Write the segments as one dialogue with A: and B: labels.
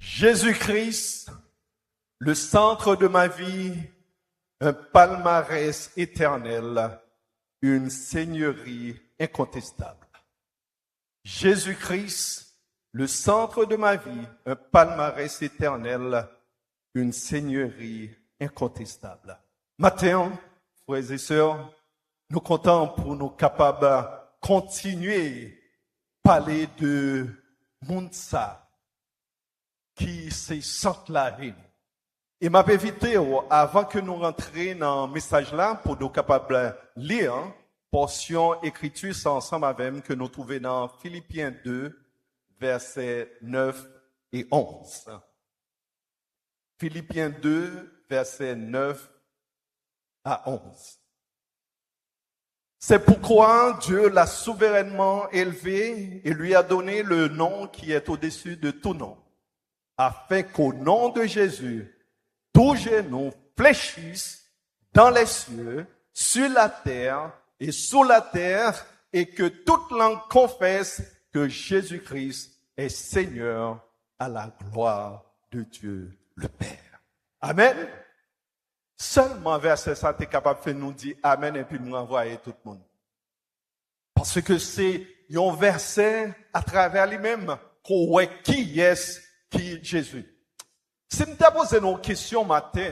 A: Jésus-Christ, le centre de ma vie, un palmarès éternel, une seigneurie incontestable. Jésus-Christ, le centre de ma vie, un palmarès éternel, une seigneurie incontestable. Matin, frères et sœurs, nous comptons pour nous capables de continuer à parler de Mounsa, qui se sentent la vie. Et m'a invité, avant que nous rentrions dans le message là, pour nous capables de lire, portion écriture, c'est ensemble avec que nous trouvons dans Philippiens 2, versets 9 et 11. Philippiens 2, versets 9 à 11. C'est pourquoi Dieu l'a souverainement élevé et lui a donné le nom qui est au-dessus de tout nom, afin qu'au nom de Jésus, tout genou fléchisse dans les cieux, sur la terre et sous la terre, et que toute langue confesse que Jésus-Christ est Seigneur à la gloire de Dieu le Père. Amen. Seulement verset ça, tu es capable de nous dire Amen et puis nous envoyer tout le monde. Parce que c'est un verset à travers lui-même qu'on voit qui est qui Jésus. Si nous t'avons posé une question matin,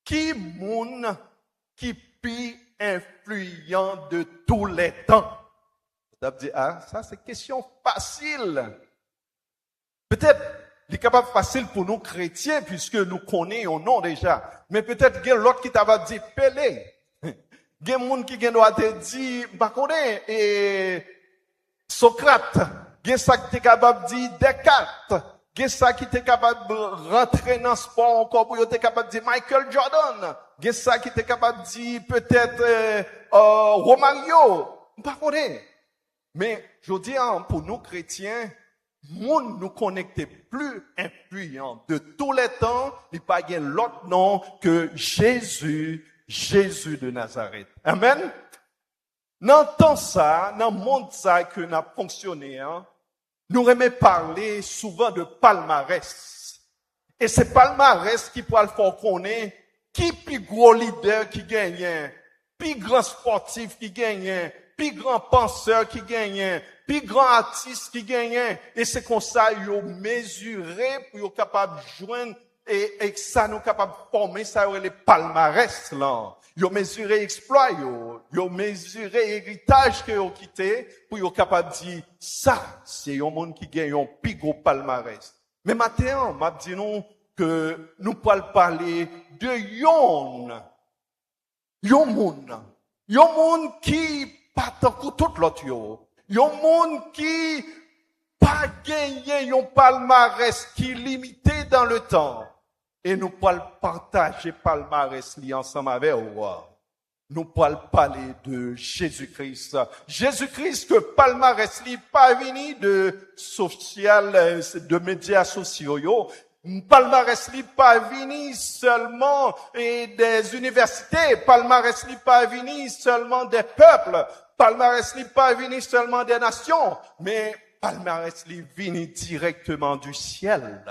A: qui moun qui plus influent de tous les temps? Vous avez dit, ça c'est une question facile. Peut-être, c'est capable facile pour nous chrétiens, puisque nous connaissons un nom déjà. Mais peut-être qu'il y a l'autre qui t'a dit Pelé. Il y a des gens qui doit te dire, et Socrate. Il y a ça qui est capable de dire Descartes. Il y a ça qui est capable de rentrer dans le sport encore pour être capable de dire Michael Jordan. Il y a ça qui est capable de dire peut-être Romario. Mais je dis pour nous chrétiens, monde nous connecte plus influent de tous les temps, il n'y a pas l'autre nom que Jésus de Nazareth. Amen. Dans le temps ça, dans le monde ça que nous avons fonctionné, nous aimons parler souvent de palmarès. Et c'est palmarès qui peut le faire connaître qui est plus gros leader qui gagne, plus grand sportif qui gagne, plus grand penseur qui gagne, plus grand artiste qui gagne. Et c'est comme ça, ils ont mesuré pour être capable de joindre et ça nous capable de former ça les palmarès là. Ils ont mesuré exploit, ils ont mesuré héritage qu'ils ont quitté pour être capable de dire ça, c'est un monde qui gagne un plus gros palmarès. Mais maintenant, m'a dit nous que nous pouvons parler de yon monde qui pas tant que tout l'autre yon monde qui pas gagné un palmarès qui est limité dans le temps. Et nous pouvons partager palmarès li ensemble avec vous. Nous pouvons parler de Jésus-Christ. Jésus-Christ que palmarès li pas venu de social, de médias sociaux. Palmarès li pas venu seulement des universités. Palmarès li pas venu seulement des peuples. Palmarès li pas venu seulement des nations. Mais palmarès li venu directement du ciel,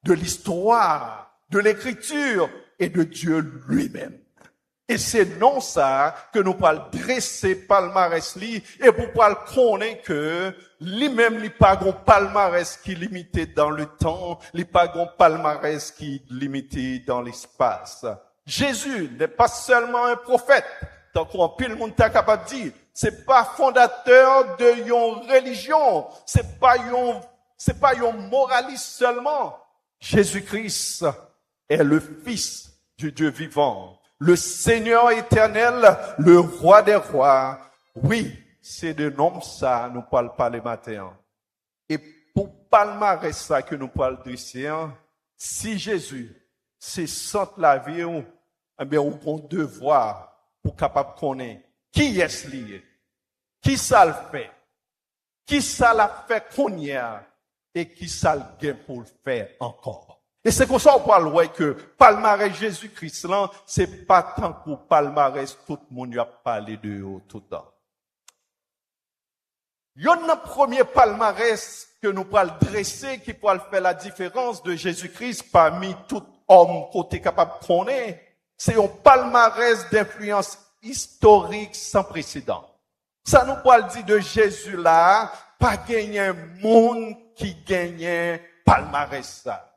A: de l'histoire, de l'écriture et de Dieu lui-même. Et c'est non ça que nous pouvons dresser palmarès li et pour pouvoir connaître que lui-même n'est pas un palmarès qui est limité dans le temps, n'est pas un palmarès qui est limité dans l'espace. Jésus n'est pas seulement un prophète, tant qu'on pile monde est capable de dire, c'est pas fondateur de une religion, c'est pas un moraliste seulement. Jésus-Christ est le Fils du Dieu vivant, le Seigneur éternel, le Roi des rois. Oui, c'est de nom ça nous parlons pas le matin. Et pour palmarès ça que nous parlons dresser, si Jésus c'est sans la vie, eh bien on a un devoir pour capable connaître qui est lié, qui ça le fait, qui ça l'a fait qu'on y a et qui ça le gain pour le faire encore. Et c'est comme ça qu'on parle ouais, que palmarès Jésus-Christ là, c'est pas tant pour palmarès tout le monde a parlé de tout le temps. Il y a un premier palmarès que nous pourrons dresser qui pourra faire la différence de Jésus-Christ parmi tout homme côté capable de connaître. C'est un palmarès d'influence historique sans précédent. Ça nous parle dire de Jésus là, pas gagner un monde qui gagne palmarès ça.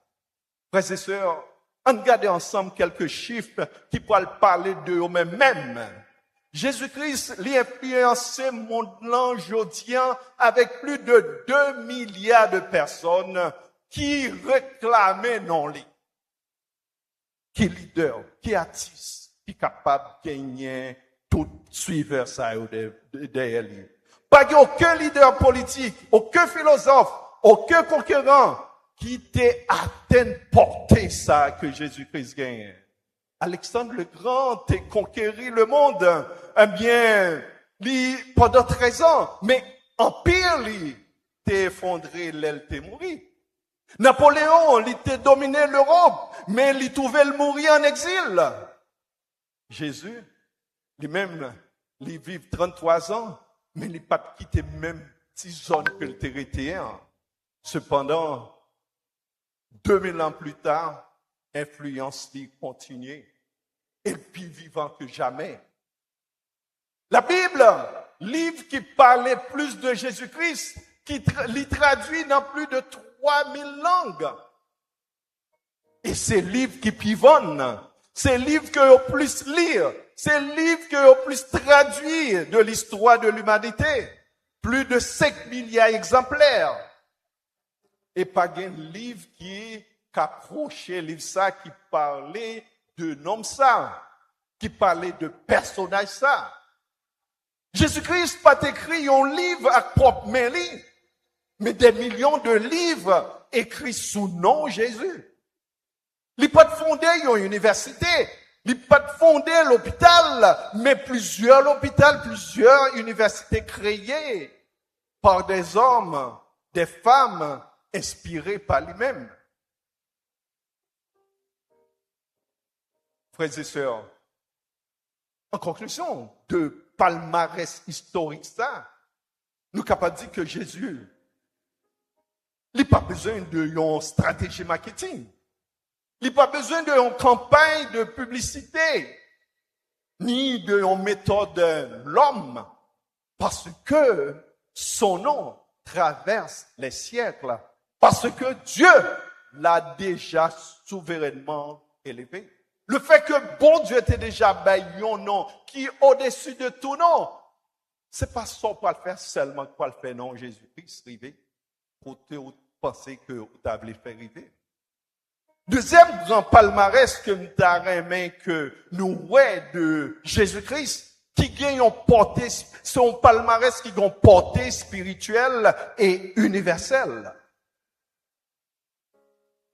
A: Frères et sœurs, on regarde ensemble quelques chiffres qui pourraient parler de eux-mêmes. Jésus-Christ l'a influencé le monde aujourd'hui avec plus de 2 milliards de personnes qui réclamaient non lui. Qui leader, qui artiste, qui capable de gagner tout suiveur ça derrière lui. Pas aucun leader politique, aucun philosophe, aucun concurrent qui t'ait atteint de porter ça que Jésus-Christ gagne. Alexandre le Grand a conquéri le monde, eh bien, pendant 13 ans, mais empire, t'es effondré, l'aile t'est mouru. Napoléon, il t'a dominé l'Europe, mais il trouvait le mourir en exil. Jésus, lui-même, il vit 33 ans, mais il n'a pas quitté même 10 zones que le territoire. Cependant, 2000 ans plus tard, influence lui continue. Et plus vivant que jamais. La Bible, livre qui parlait plus de Jésus-Christ, qui l'y traduit dans plus de 3000 langues. Et c'est livre qui pivonne. C'est livre que vous plus lire. C'est livre que vous plus traduire de l'histoire de l'humanité. Plus de 5 milliards d'exemplaires. Et pas un livre qui approchait, livre ça qui parlait de noms ça, qui parlait de personnages ça. Jésus-Christ pas écrit un livre à propre main, mais des millions de livres écrits sous nom Jésus. Il n'a pas fondé une université, il n'a pas fondé l'hôpital, mais plusieurs hôpitaux, plusieurs universités créées par des hommes, des femmes inspirés par lui-même. Frères et sœurs, en conclusion de palmarès historique ça, nous sommes capables de dire que Jésus, il n'a pas besoin d'une stratégie marketing. Il n'a pas besoin d'une campagne de publicité, ni d'une méthode de l'homme, parce que son nom traverse les siècles, parce que Dieu l'a déjà souverainement élevé. Le fait que bon Dieu était déjà un nom qui est au-dessus de tout nom, c'est pas ça pour le faire seulement pour le faire non Jésus-Christ rivé, pour te penser que vous avez fait river. Deuxième grand palmarès que nous avons que nous voyons de Jésus-Christ, qui gagne une portée, son palmarès qui a une portée spirituelle et universelle.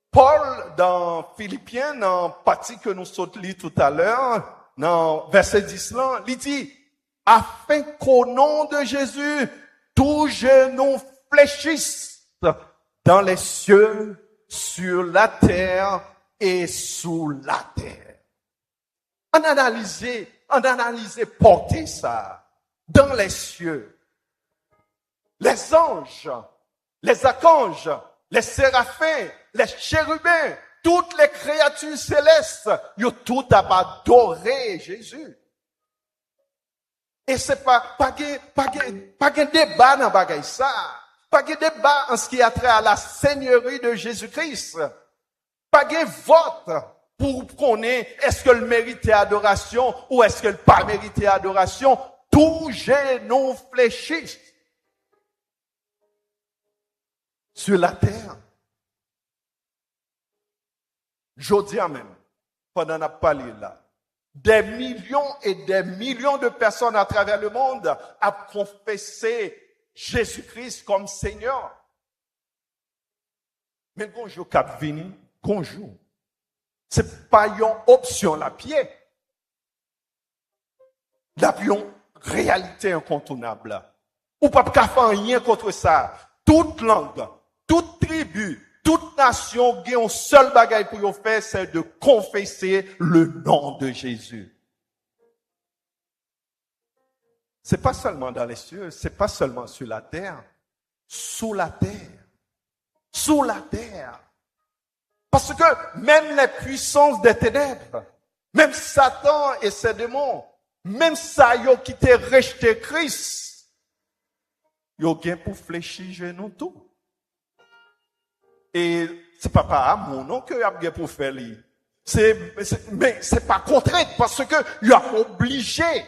A: Paul, dans Philippiens, dans partie que nous sautons tout à l'heure, dans verset 10, là, il dit, afin qu'au nom de Jésus, tous genou fléchissent dans les cieux, sur la terre et sous la terre. On analyse porter ça dans les cieux. Les anges, les archanges, les séraphins, les chérubins, toutes les créatures célestes, ils ont tout adoré Jésus. Et c'est pas de débat dans bagaille ça. Pas de débat en ce qui a trait à la seigneurie de Jésus-Christ. Pas de vote pour connaître est-ce que le mérite adoration ou est-ce que le pas mérite adoration. Tout genou fléchit sur la terre. Jodi même, pendant la parlé là, des millions et des millions de personnes à travers le monde ont confessé Jésus-Christ comme Seigneur. Mais bonjour cap vini, bonjour. C'est pas une option la pied. L'avion réalité incontournable. Ou pas faire rien contre ça. Toute langue, toute tribu, toute nation qui a un seul bagage pour faire, c'est de confesser le nom de Jésus. C'est pas seulement dans les cieux, c'est pas seulement sur la terre, sous la terre. Sous la terre. Parce que même les puissances des ténèbres, même Satan et ses démons, même ça, yo qui t'a rejeté Christ, yo gain pour fléchir genou tout. Et c'est pas par amour non que y a bien pour faire lui. Mais c'est pas contrainte parce que y a obligé.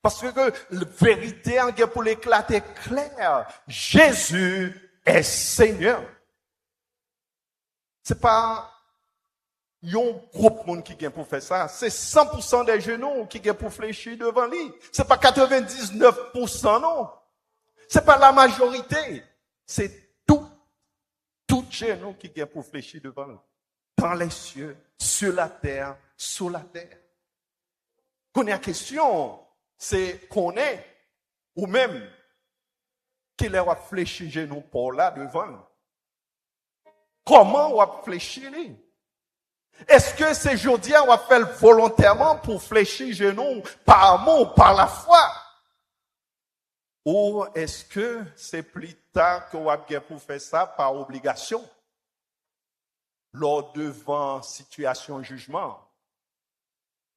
A: Parce que la vérité en pour l'éclater clair. Jésus est Seigneur. C'est pas yon groupe monde qui vient pour faire ça. C'est 100% des genoux qui viennent pour fléchir devant lui. C'est pas 99% non. C'est pas la majorité. C'est tout genou qui vient pour fléchir devant lui. Dans les cieux, sur la terre, sous la terre. Qu'on a question, c'est qu'on est, ou même, qu'il a fléchi genou pour là devant. Comment on va fléchir lui? Est-ce que c'est aujourd'hui on va faire volontairement pour fléchir genou par amour, par la foi? Ou est-ce que c'est plus tard qu'on va bien pour faire ça par obligation? Lors devant situation jugement.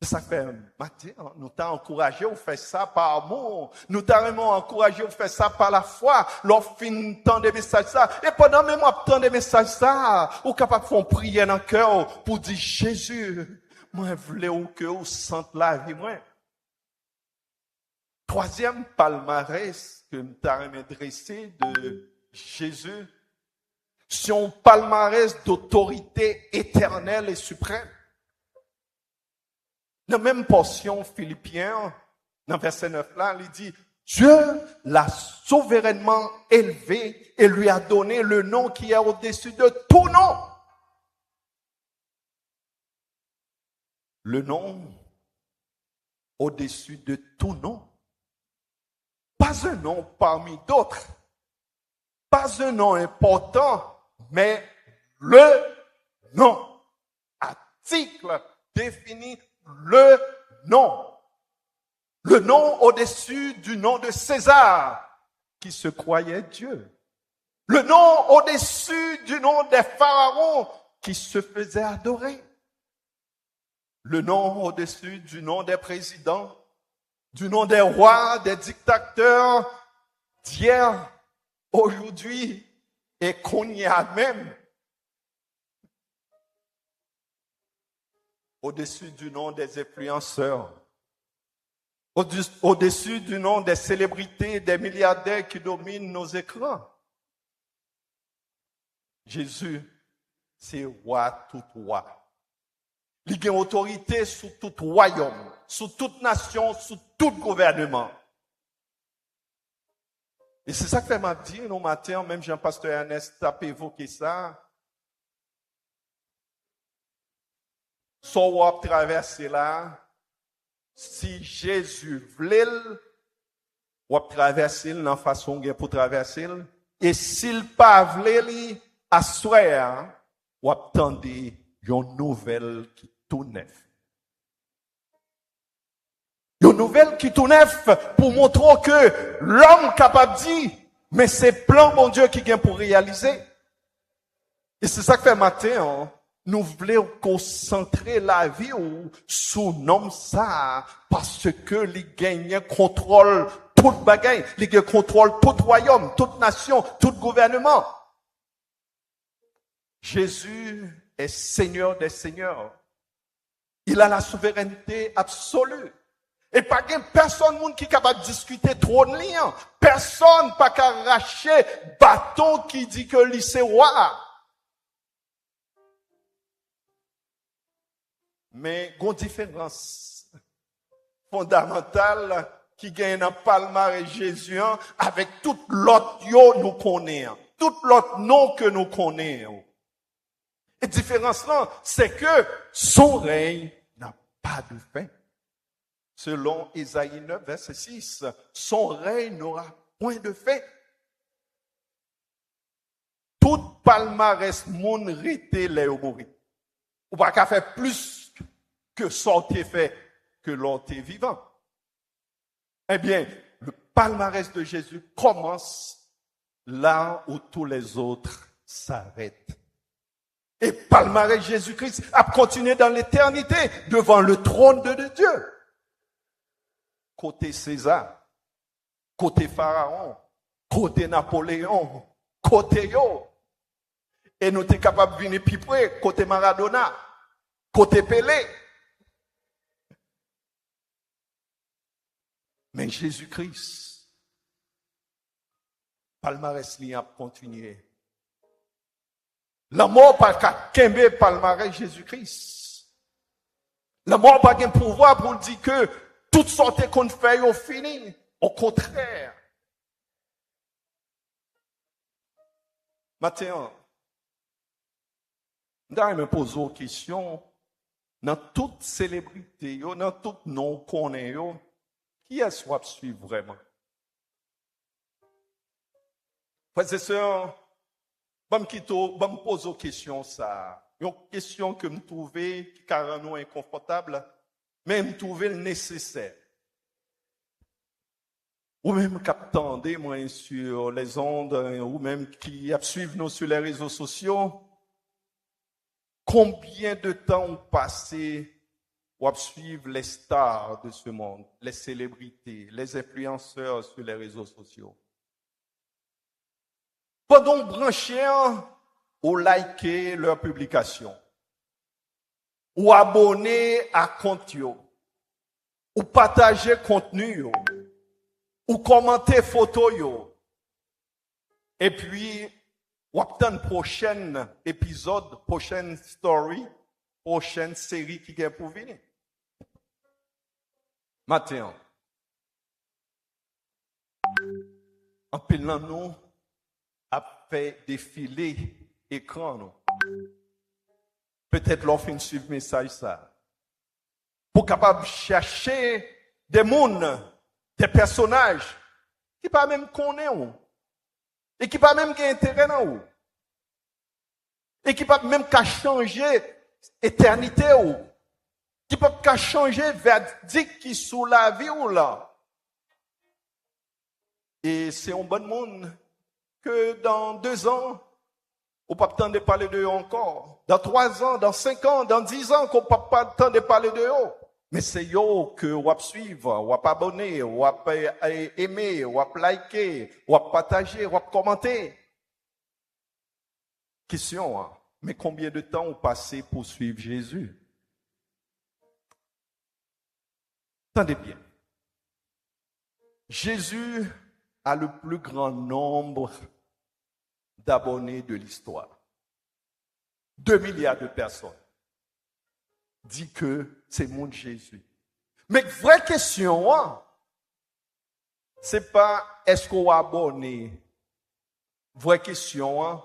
A: Ça fait matin, nous t'avons encouragé à faire ça par amour. Nous t'avons encouragé à faire ça par la foi. Lors fin temps des messages ça. Et pendant même temps des messages ça, ou capable de faire une prière dans le cœur pour dire Jésus, moi je voulais que vous sente la vie moi. Troisième palmarès que nous t'avons dressé de Jésus, c'est un palmarès d'autorité éternelle et suprême. Dans la même portion, Philippiens, dans verset 9 là, il dit, Dieu l'a souverainement élevé et lui a donné le nom qui est au-dessus de tout nom. Le nom au-dessus de tout nom. Pas un nom parmi d'autres. Pas un nom important, mais le nom. Article défini le nom. Le nom au-dessus du nom de César, qui se croyait Dieu. Le nom au-dessus du nom des pharaons, qui se faisaient adorer. Le nom au-dessus du nom des présidents, du nom des rois, des dictateurs d'hier, aujourd'hui et qu'on y a même. Au-dessus du nom des influenceurs, au-dessus du nom des célébrités, des milliardaires qui dominent nos écrans. Jésus, c'est roi tout roi. Il a autorité sur tout royaume, sur toute nation, sur tout gouvernement. Et c'est ça que m'a dit, nos matins, même Jean-Pasteur Ernest a évoqué ça. Soit on va traverser là, si Jésus voulait, on va traverser dans la façon pour traverser. Et s'il pas voulait, à soir, on va attendre une nouvelle qui tout neuf. Une nouvelle qui tout neuf pour montrer que l'homme capable de dire, mais c'est plan bon Dieu qui vient pour réaliser. Et c'est ça que fait matin, nous voulons concentrer la vie sous nom ça, parce que les gagnent contrôle toute bagaille, les gagnent contrôle tout royaume, toute nation, tout gouvernement. Jésus est Seigneur des seigneurs. Il a la souveraineté absolue. Et pas personne qui est capable de discuter trop de liens. Personne pas qu'à arracher bâton qui dit que lui c'est roi. Mais il y a une différence fondamentale qui gagne dans palmarès Jésus avec tout l'autre yo nous connaissons. Tout l'autre nom que nous connaissons. Et la différence là, c'est que son règne n'a pas de fin. Selon Isaïe 9, verset 6, son règne n'aura point de fin. Tout palmarès moun rite les mourir. Ou pas qu'à faire plus que sortir fait que l'autre vivant. Eh bien, le palmarès de Jésus commence là où tous les autres s'arrêtent. Et palmarès Jésus-Christ a continué dans l'éternité devant le trône de Dieu. Côté César, côté Pharaon, côté Napoléon, côté yo. Et nous sommes capables de venir plus près, côté Maradona, côté Pelé. Mais Jésus-Christ, palmarès li a continué. La mort pas qu'à kembe palmarès Jésus-Christ. La mort pas qu'un pouvoir pour dire que toutes sortes qu'on fait au fini. Au contraire. Maintenant, je me pose une question. Dans toute célébrité, dans tout nom qu'on est, qui est-ce qu'on suit vraiment? Frères et sœurs, je me pose une question, ça. Une question que je trouve qui carrément inconfortable, mais je me trouve nécessaire. Ou même qui attendez, moi, sur les ondes, ou même qui suivent nous sur les réseaux sociaux, combien de temps ont passé pour suivre les stars de ce monde, les célébrités, les influenceurs sur les réseaux sociaux? Pendant brancher ou liker leurs publications, ou abonner à compte, ou partager contenu, ou commenter photos, et puis, ou attendre prochain épisode, prochaine story, prochaine série qui est pour venir. Maintenant, en pilant nous, a fait défiler écran nous. Peut-être l'offre suivre message ça. Pour capable chercher des mondes, des personnages qui pas même connaître et qui pas même qui intérêt dans ou. Et qui pas même qu'à changer éternité ou. Qui pas qu'à changer verdict qui sous la vie ou là. Et c'est un bon monde que dans 2 ans, on pas attendre de parler de eux encore. Dans 3 ans, dans 5 ans, dans 10 ans, qu'on pas attendre de parler de eux. Mais c'est yo que on va suivre, on va abonner, on va aimer, on va liker, on va partager, on va commenter. Question, hein? Mais combien de temps on passé pour suivre Jésus? Attendez bien. Jésus a le plus grand nombre d'abonnés de l'histoire. 2 milliards de personnes. Dit que c'est mon Jésus. Mais vraie question, hein, c'est pas est-ce qu'on est abonné. Vraie question, hein,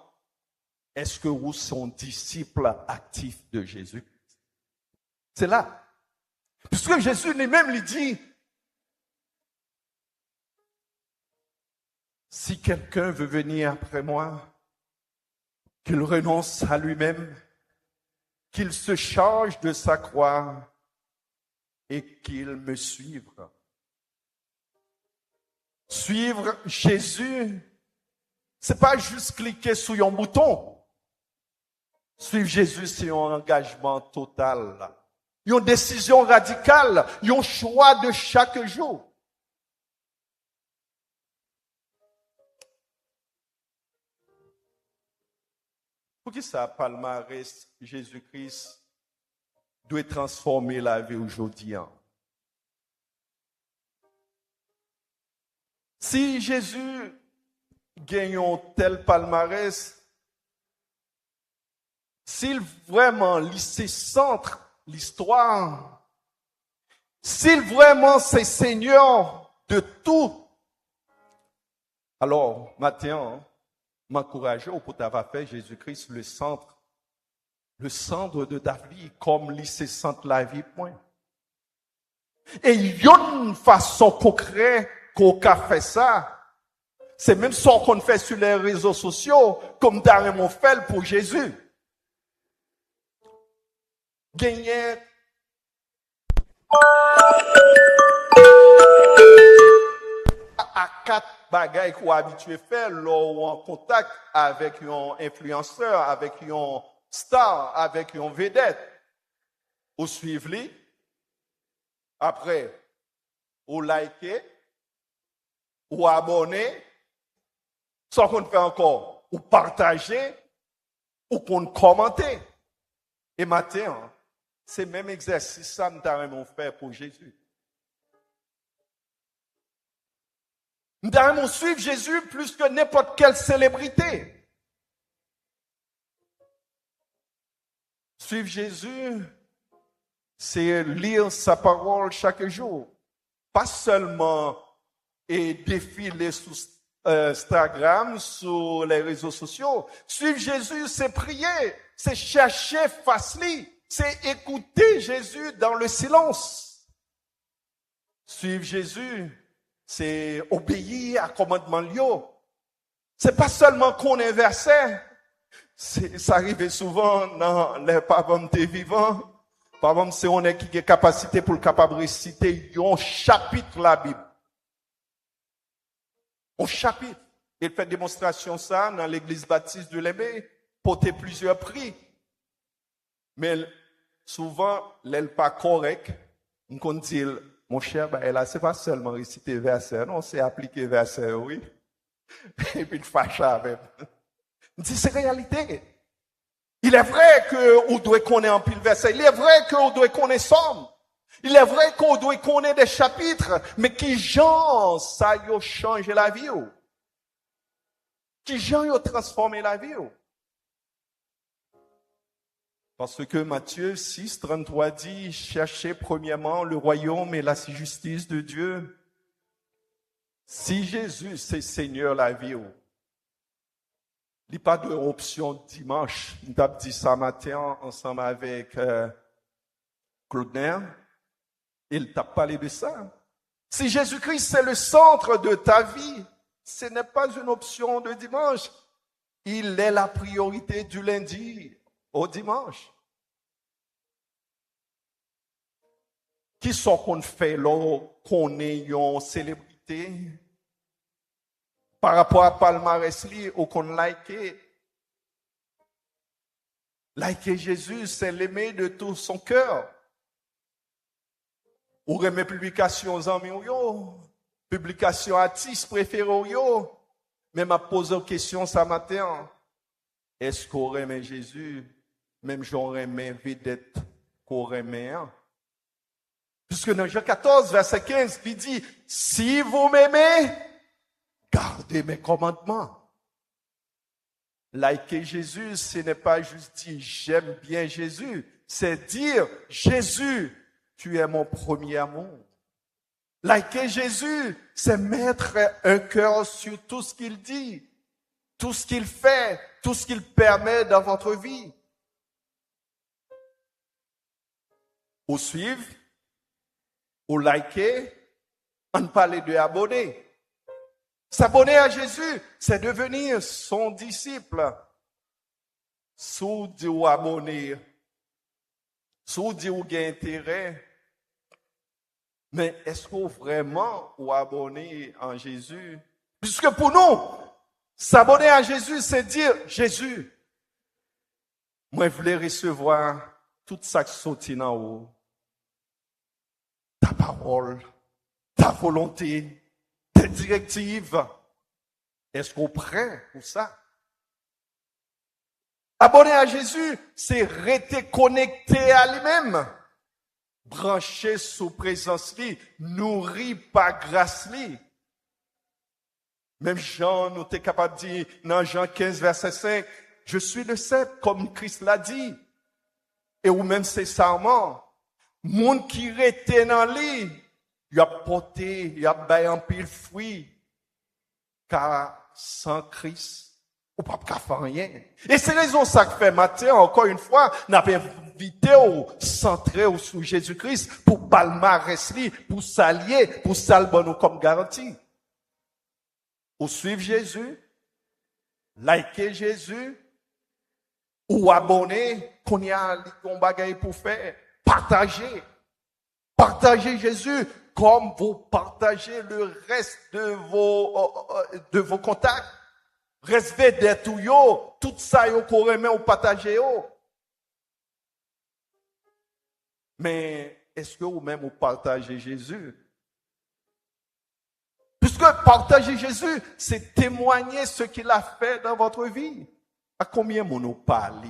A: est-ce que vous sont disciples actifs de Jésus? C'est là. Puisque Jésus lui-même lui dit, si quelqu'un veut venir après moi, qu'il renonce à lui-même, qu'il se charge de sa croix et qu'il me suive. Suivre Jésus, c'est pas juste cliquer sur un bouton. Suivre Jésus, c'est un engagement total. Une décision radicale, un choix de chaque jour. Pour qui ça, palmarès Jésus-Christ doit transformer la vie aujourd'hui? Si Jésus gagne un tel palmarès, s'il vraiment laisse centre l'histoire, s'il vraiment c'est Seigneur de tout, alors maintenant, m'encourager pour t'avoir fait Jésus-Christ le centre de ta vie, comme lycée centre la vie, point. Et il y a une façon concrète qu'on a fait ça. C'est même ça qu'on fait sur les réseaux sociaux, comme Darren fait pour Jésus. Gagner quatre bagailles qu'on habitué faire lors en contact avec un influenceur, avec un star, avec une vedette. Ou suivez-les. Après, ou liker, ou abonner. Sans qu'on fait encore, ou partager, ou qu'on commenter. Et maintenant, c'est le même exercice ça nous avons fait pour Jésus. Nous devons suivre Jésus plus que n'importe quelle célébrité. Suivre Jésus, c'est lire sa parole chaque jour. Pas seulement et défiler sur Instagram, sur les réseaux sociaux. Suivre Jésus, c'est prier, c'est chercher face-lui, c'est écouter Jésus dans le silence. Suivre Jésus, c'est obéir à commandement Lio. C'est pas seulement qu'on est versé. Ça arrive souvent dans les parents vivants. Par exemple, c'est on est qui a capacité pour le capable de réciter un chapitre de la Bible. Un chapitre. Il fait démonstration ça dans l'église baptiste de l'Aimé, porter plusieurs prix. Mais souvent, elle pas correct. On dit, mon cher, là, c'est pas seulement réciter verset, non, c'est appliquer verset, oui. Et puis, il fâche avec. On dit, c'est réalité. Il est vrai qu'on doit connaître un pile verset. Il est vrai qu'on doit connaître somme. Il est vrai qu'on doit connaître des chapitres. Mais qui gens, ça y a changé la vie, ou? Qui gens y a transformé la vie, ou? Parce que Matthieu 6, 33 dit, cherchez premièrement le royaume et la justice de Dieu. Si Jésus, c'est Seigneur la vie, il n'y a pas d'option dimanche. Nous avons dit ça matin ensemble avec Claude Nair. Il t'a parlé de ça. Si Jésus-Christ, c'est le centre de ta vie, ce n'est pas une option de dimanche. Il est la priorité du lundi au dimanche. Qui sont qu'on fait qu'on est une célébrité par rapport à palmarès ou qu'on like? Liker Jésus, c'est l'aimer de tout son cœur. Ou aimer publication aux amis, publication artistes préférés, même à poser une question ce matin. Est-ce qu'on aime Jésus, même j'aurais aimé vedette qu'on aime? Puisque dans Jean 14, verset 15, il dit, si vous m'aimez, gardez mes commandements. Liker Jésus, ce n'est pas juste dire j'aime bien Jésus, c'est dire Jésus, tu es mon premier amour. Liker Jésus, c'est mettre un cœur sur tout ce qu'il dit, tout ce qu'il fait, tout ce qu'il permet dans votre vie. Ou suivre, ou liker, on parle de abonner. S'abonner à Jésus, c'est devenir son disciple. Sous dit ou abonner, sous dit ou gain intérêt. Mais est-ce qu'on vraiment ou abonner en Jésus? Puisque pour nous, s'abonner à Jésus, c'est dire Jésus, moi je voulais recevoir toute ça qui sortit en haut. Ta parole, ta volonté, tes directives. Est-ce qu'on est prêt pour ça? Abonner à Jésus, c'est rester connecté à lui-même. Branché sous présence lui, nourri par grâce lui. Même Jean, nous sommes capables de dire, dans Jean 15, verset 5, je suis le cep, comme Christ l'a dit. Et ou même c'est serment. Monde qui rete dans lui, il a porté, il a baillé un pile fruit. Car sans Christ, on ne peut pas faire rien. Et c'est raison ça que fait matin, encore une fois, n'a pas invité au centré sur Jésus-Christ pour palmarès li, pour s'allier, pour salbonner comme garantie. Ou suivre Jésus, liker Jésus, ou abonner, qu'on y a un bagage pour faire. Partager Jésus comme vous partagez le reste de vos contacts. Respect des tout yo, tout ça yo qu'on remet au partager yo. Mais est-ce que vous-même vous partagez Jésus? Puisque partager Jésus, c'est témoigner ce qu'il a fait dans votre vie. À combien de nous parle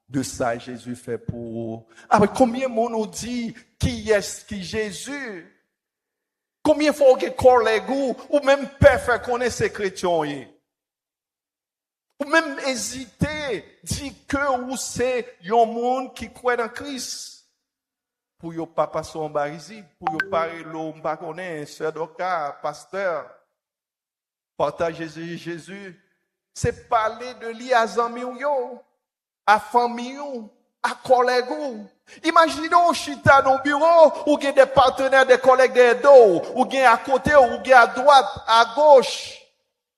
A: de ça Jésus fait pour vous? Avec combien de nous dit qui est qui Jésus? Combien faut que collègue ou même père fait connaître ces chrétiens? Ou même hésiter, dire que ou c'est un monde qui croit dans Christ. Pour yo pas passer en barisi, pour yo parler l'eau, pas connaître, sœur d'Oka, pasteur. Partager Jésus, c'est parler de lui à amis ou à famille ou à collègues ou. Imaginons chita dans le bureau, ou gen des partenaires, des collègues des dos, ou gen à côté, ou gen à droite, à gauche.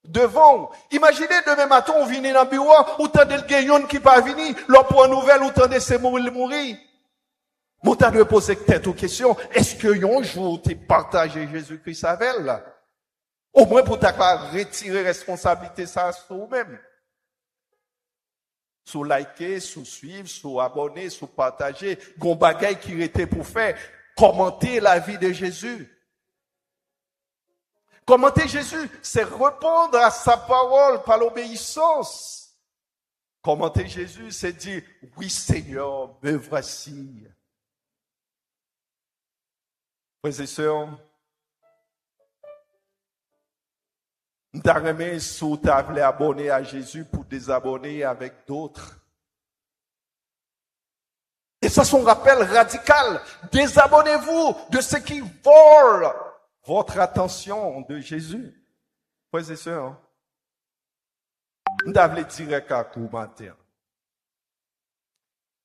A: Devant. Imaginez demain matin, on vient dans le bureau, ou tendez le gagnant qui pas venir, l'on prend une nouvelle, ou tendez c'est mourir. Moi, t'as de poser tête aux questions. Est-ce que un jour, tu partagé Jésus-Christ avec elle? Au moins, pour t'as retirer responsabilité, ça, sur vous-même. Sous liker, sous suivre, sous abonner, sous partager. Gon bagay qui était pour faire. Commenter la vie de Jésus. Commenter Jésus, c'est répondre à sa parole par l'obéissance. Commenter Jésus, c'est dire, oui Seigneur, me voici. Frères et sœurs, d'arriver sous ta voulu abonner à Jésus pour désabonner avec d'autres. Et ça, c'est un rappel radical. Désabonnez-vous de ce qui vole votre attention de Jésus. Frères et sœurs, nous devons dire qu'à tout matin.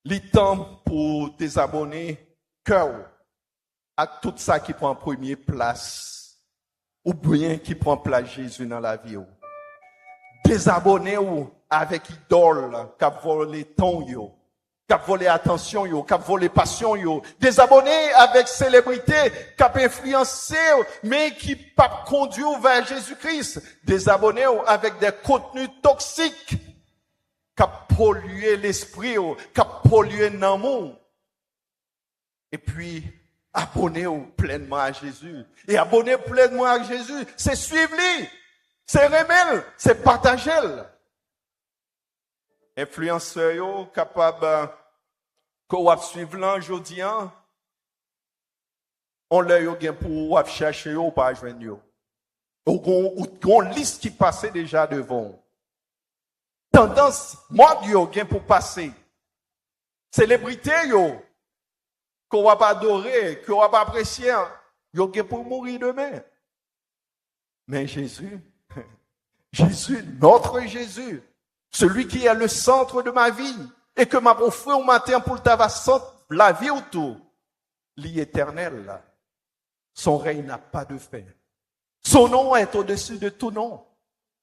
A: Le temps pour désabonner cœur à tout ça qui prend première place ou bien qui prend place Jésus dans la vie. Désabonnez-vous avec idole qui a volé ton yo. Qui a volé attention yo, qui a volé passion yo. Désabonner avec célébrité qui a influencé mais qui pas conduit vers Jésus-Christ. Désabonner avec des contenus toxiques qui a pollué l'esprit, qui a pollué l'amour. Et puis abonnez-vous pleinement à Jésus. Et abonner pleinement à Jésus, c'est suivre lui, c'est remettre, c'est partager. Influenceur capable qu'on suivre l'ange aujourd'hui, on l'a eu pour chercher ou pas joindre yo. Ou liste qui passait déjà devant. Tendance mode yo gen pour passer. Célébrité yo qu'on va pas adorer, qu'on va pas apprécier, yo gen pour mourir demain. Mais Jésus, notre Jésus, celui qui est le centre de ma vie, et que m'a offert au matin pour t'avoir la vie autour, l'éternel, son règne n'a pas de fin. Son nom est au-dessus de tout nom.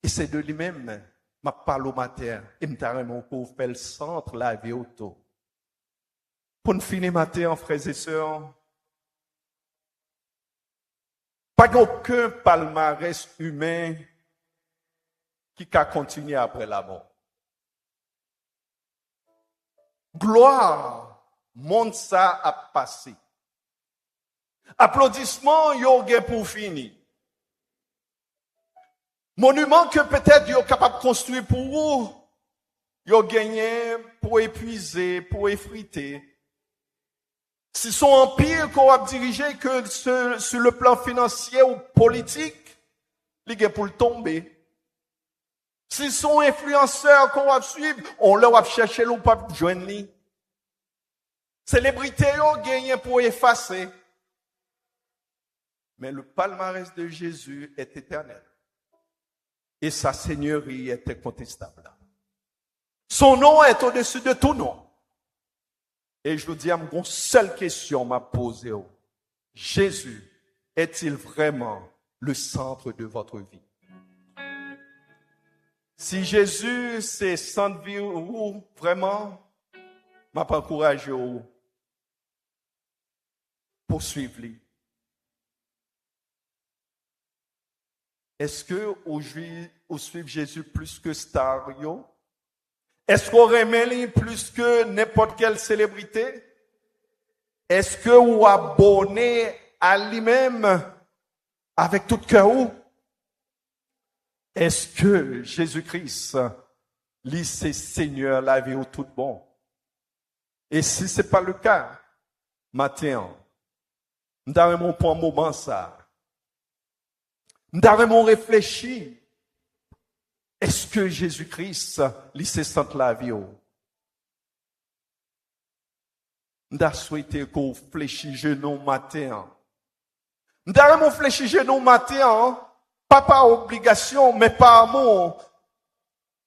A: Et c'est de lui-même, m'a parlé au matin, et m'a vraiment pour faire le centre, la vie autour. Pour nous finir matin, frères et sœurs, pas aucun palmarès humain qui a continué après la mort. Gloire, monde ça a passé. Applaudissements, yo gen pour finir. Monument que peut-être yo capable de construire pour vous, yo gagné pour épuiser, pour effriter. Si son empire qu'on a dirigé que sur le plan financier ou politique, il est pour le tomber. Si son influenceur qu'on va suivre, on leur va chercher l'on pas joindre. Célébrité ont gagné pour effacer. Mais le palmarès de Jésus est éternel. Et sa seigneurie est incontestable. Son nom est au-dessus de tout nom. Et je vous dis, une seule question m'a posée. Jésus est-il vraiment le centre de votre vie? Si Jésus, c'est centre de vie, vraiment, m'a encouragé pour suivre lui. Est-ce que vous suivez Jésus plus que star, yo? Est-ce qu'on remet lui plus que n'importe quelle célébrité? Est-ce que vous abonnez à lui-même avec tout cœur? Est-ce que Jésus-Christ, lui, c'est Seigneur, la vie au tout bon? Et si ce n'est pas le cas, matin, nous avons pour un moment ça. Nous avons réfléchi. Est-ce que Jésus-Christ, lui, c'est sent la vie? Nous avons souhaité qu'on fléchisse nous matin. Nous avons fléchissé nous matin, pas par obligation, mais par amour,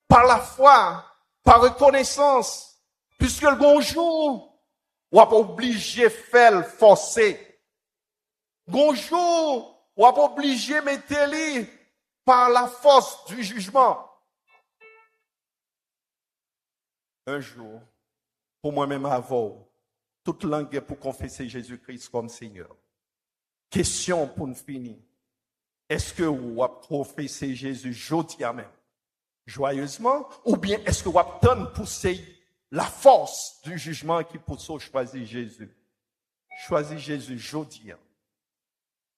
A: par la foi, par reconnaissance, puisque le bonjour, on va pas obligé de faire forcer. Bonjour, on va pas obligé de mettre par la force du jugement. Un jour, pour moi-même avant, toute langue est pour confesser Jésus-Christ comme Seigneur. Question pour nous finir. Est-ce que vous avez professé Jésus aujourd'hui même, joyeusement, ou bien est-ce que vous avez pousser la force du jugement qui pousse à choisir Jésus? Choisir Jésus aujourd'hui.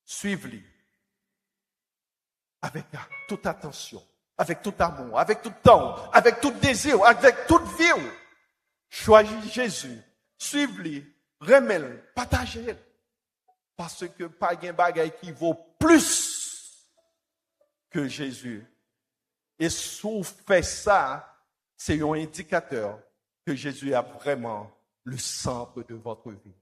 A: Suivez-le avec toute attention, avec tout amour, avec tout temps, avec tout désir, avec toute vie. Choisissez Jésus, suivez-le, remets-le, partagez-le. Parce que pas de bagaille qui vaut plus que Jésus. Et si vous faites ça, c'est un indicateur que Jésus a vraiment le centre de votre vie.